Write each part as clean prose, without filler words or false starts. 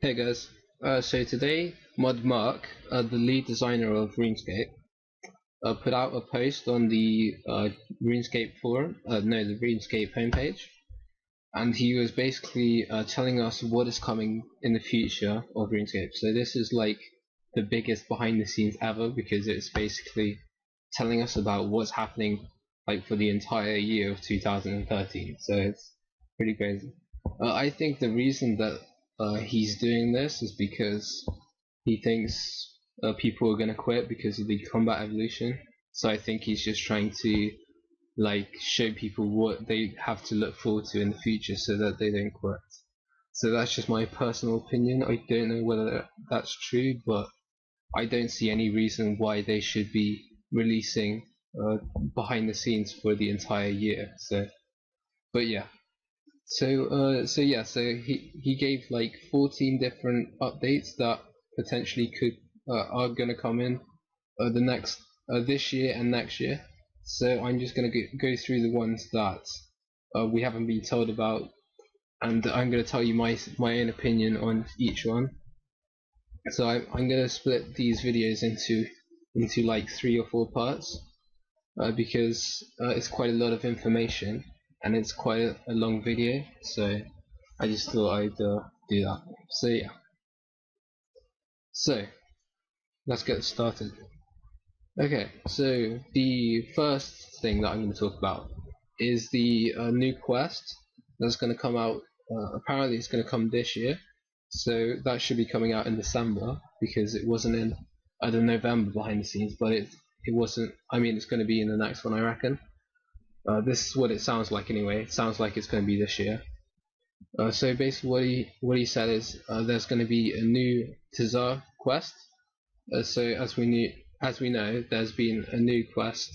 Hey guys, so today Mark, the lead designer of RuneScape, put out a post on the RuneScape forum, no, the RuneScape homepage, and he was basically telling us what is coming in the future of RuneScape. So this is like the biggest behind the scenes ever because it's basically telling us about what's happening like for the entire year of 2013. So it's pretty crazy. I think the reason that he's doing this is because he thinks people are going to quit because of the combat evolution. So I think he's just trying to like show people what they have to look forward to in the future so that they don't quit. So that's just my personal opinion. I don't know whether that's true, but I don't see any reason why they should be releasing behind the scenes for the entire year. But yeah. So he gave like 14 different updates that potentially could are gonna come in the next this year and next year. So I'm just gonna go through the ones that we haven't been told about, and I'm gonna tell you my own opinion on each one. So I'm gonna split these videos into like 3 or 4 parts because it's quite a lot of information and it's quite a long video, so I just thought I'd do that. So yeah, so let's get started. Okay, so the first thing that I'm going to talk about is the new quest that's going to come out. Apparently it's going to come this year, so that should be coming out in December because it wasn't in the November behind the scenes, but it wasn't. I mean, it's going to be in the next one, I reckon. This is what it sounds like anyway. It sounds like it's going to be this year. So basically what he said is there's going to be a new Tzaar quest. So as we know, there's been a new quest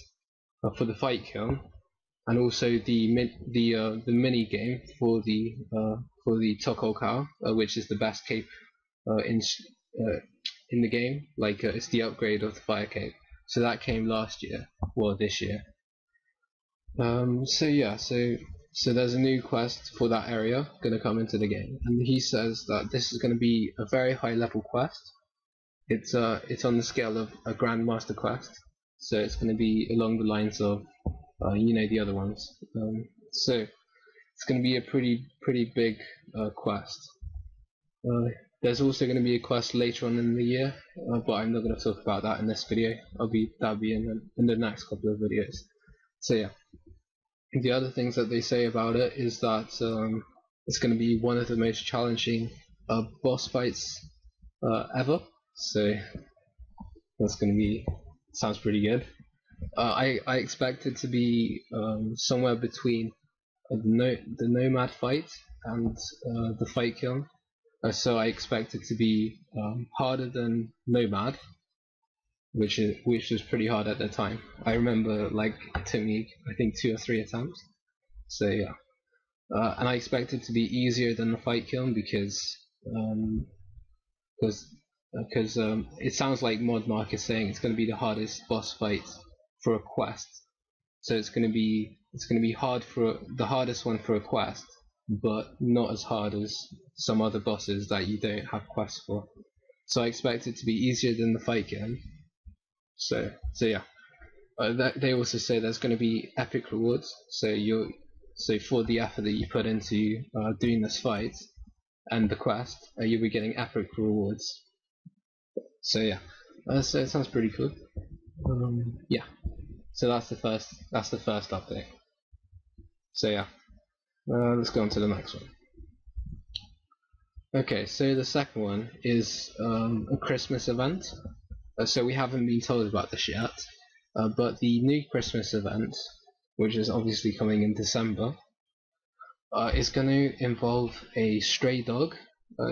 for the fight kiln, and also the mini game for the Tokol Cow, which is the best cape in the game. Like it's the upgrade of the fire cape. So that came last year, well this year. So there's a new quest for that area going to come into the game, and he says that this is going to be a very high level quest. It's on the scale of a Grandmaster quest, so it's going to be along the lines of the other ones. So it's going to be a pretty big quest. There's also going to be a quest later on in the year, but I'm not going to talk about that in this video. That'll be in the next couple of videos. So yeah. The other things that they say about it is that it's going to be one of the most challenging boss fights ever. So that's going to be sounds pretty good. I expect it to be somewhere between the Nomad fight and the fight kiln. So I expect it to be harder than Nomad, which was pretty hard at the time. I remember like it took me I think 2 or 3 attempts. So yeah, and I expect it to be easier than the fight kiln because it sounds like Modmark is saying it's going to be the hardest boss fight for a quest. So it's going to be hard for the hardest one for a quest, but not as hard as some other bosses that you don't have quests for. So I expect it to be easier than the fight kiln. So yeah, they also say there's going to be epic rewards. So for the effort that you put into doing this fight and the quest, you'll be getting epic rewards. So yeah, so it sounds pretty cool. Yeah, so that's the first update. So yeah, let's go on to the next one. Okay, so the second one is a Christmas event. So we haven't been told about this yet, but the new Christmas event, which is obviously coming in December, is going to involve a stray dog.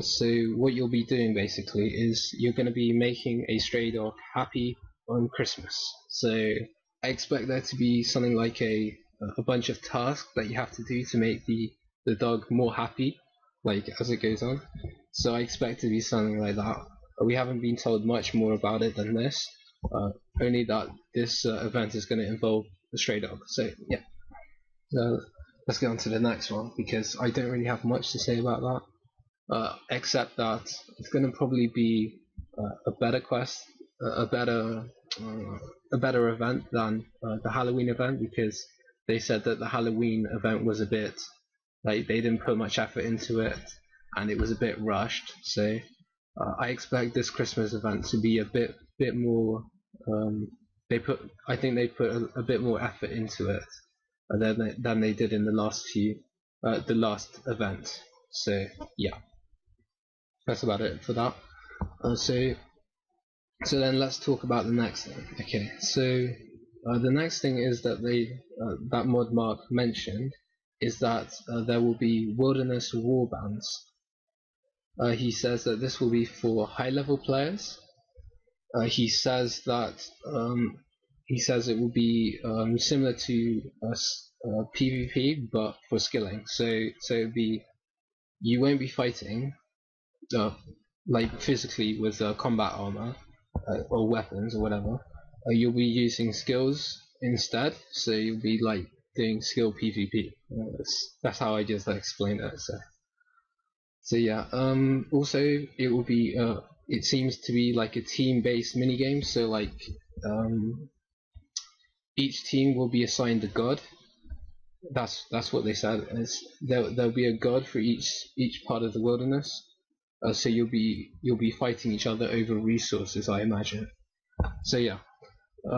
So what you'll be doing basically is you're going to be making a stray dog happy on Christmas. So I expect there to be something like a bunch of tasks that you have to do to make the dog more happy, like as it goes on. So I expect it to be something like that. We haven't been told much more about it than this, only that this event is going to involve a stray dog. So yeah, let's get on to the next one because I don't really have much to say about that. except that it's going to probably be a better quest, a better event than the Halloween event, because they said that the Halloween event was a bit like they didn't put much effort into it and it was a bit rushed. So I expect this Christmas event to be a bit more. I think they put a bit more effort into it than they did in the last event. So yeah, that's about it for that. So then let's talk about the next thing. Okay, so the next thing is that that mod Mark mentioned is that there will be Wilderness Warbands. He says that this will be for high-level players. He says that it will be similar to PvP, but for skilling. So it'll be, you won't be fighting like physically with combat armor or weapons or whatever. You'll be using skills instead. So you'll be like doing skill PvP. That's how I just explained it. So yeah. Also, it will be. It seems to be like a team-based minigame. So like, each team will be assigned a god. That's what they said. There'll be a god for each part of the wilderness. So you'll be fighting each other over resources, I imagine. So yeah.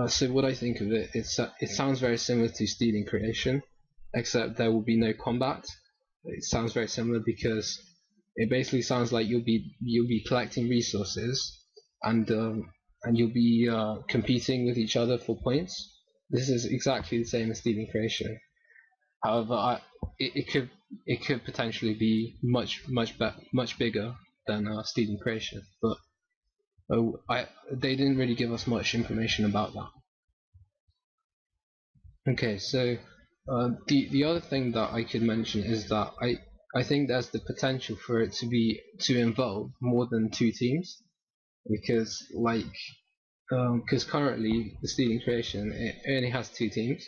So what I think of it, it sounds very similar to Stealing Creation, except there will be no combat. It sounds very similar because it basically sounds like you'll be collecting resources, and you'll be competing with each other for points. This is exactly the same as Stealing Creation. However, it could potentially be much bigger than Stealing Creation, but they didn't really give us much information about that. Okay, so the other thing that I could mention is that I think there's the potential for it to involve more than 2 teams, because currently the Stealing Creation, it only has 2 teams,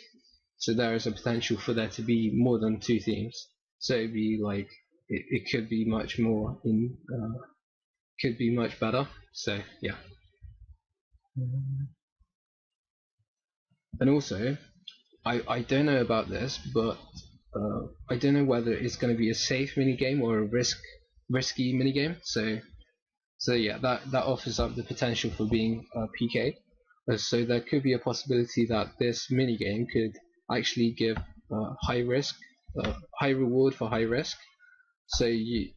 so there is a potential for there to be more than 2 teams. So it'd be like it could be much more could be much better. So yeah. And also, I don't know about this, but I don't know whether it's going to be a safe minigame or a risky minigame. So yeah, that offers up the potential for being PK'd. So there could be a possibility that this minigame could actually give high risk, high reward for high risk. So you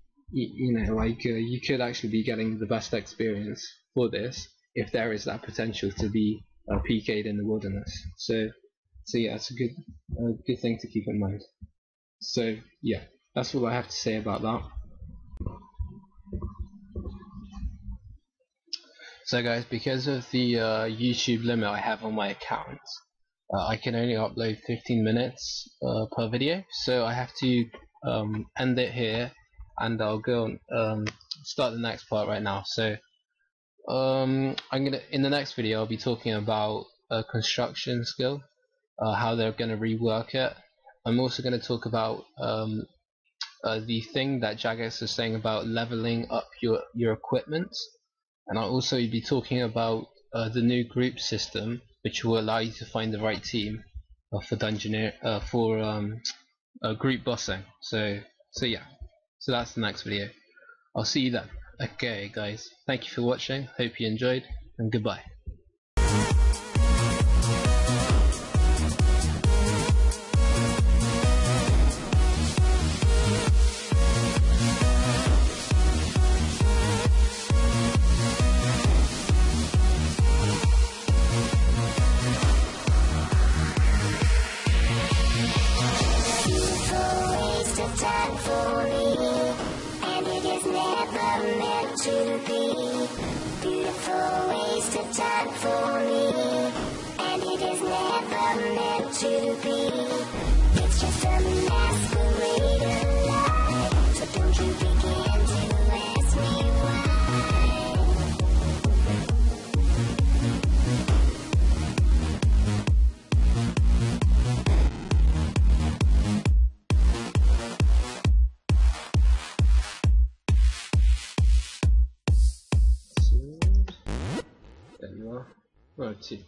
could actually be getting the best experience for this if there is that potential to be PK'd in the wilderness. So yeah, it's a good thing to keep in mind. So yeah, that's all I have to say about that. So guys, because of the YouTube limit I have on my account, I can only upload 15 minutes per video, so I have to end it here, and I'll go and start the next part right now. So in the next video I'll be talking about construction skill, how they're going to rework it. I'm also going to talk about the thing that Jagex was saying about leveling up your equipment, and I'll also be talking about the new group system, which will allow you to find the right team for group bossing. So yeah, so that's the next video. I'll see you then. Okay guys, thank you for watching, hope you enjoyed, and goodbye. Beautiful waste of time for me, and it is never meant to be. It's just a masquerade lie, so don't you begin to ask me why. There you are. Oh, 2.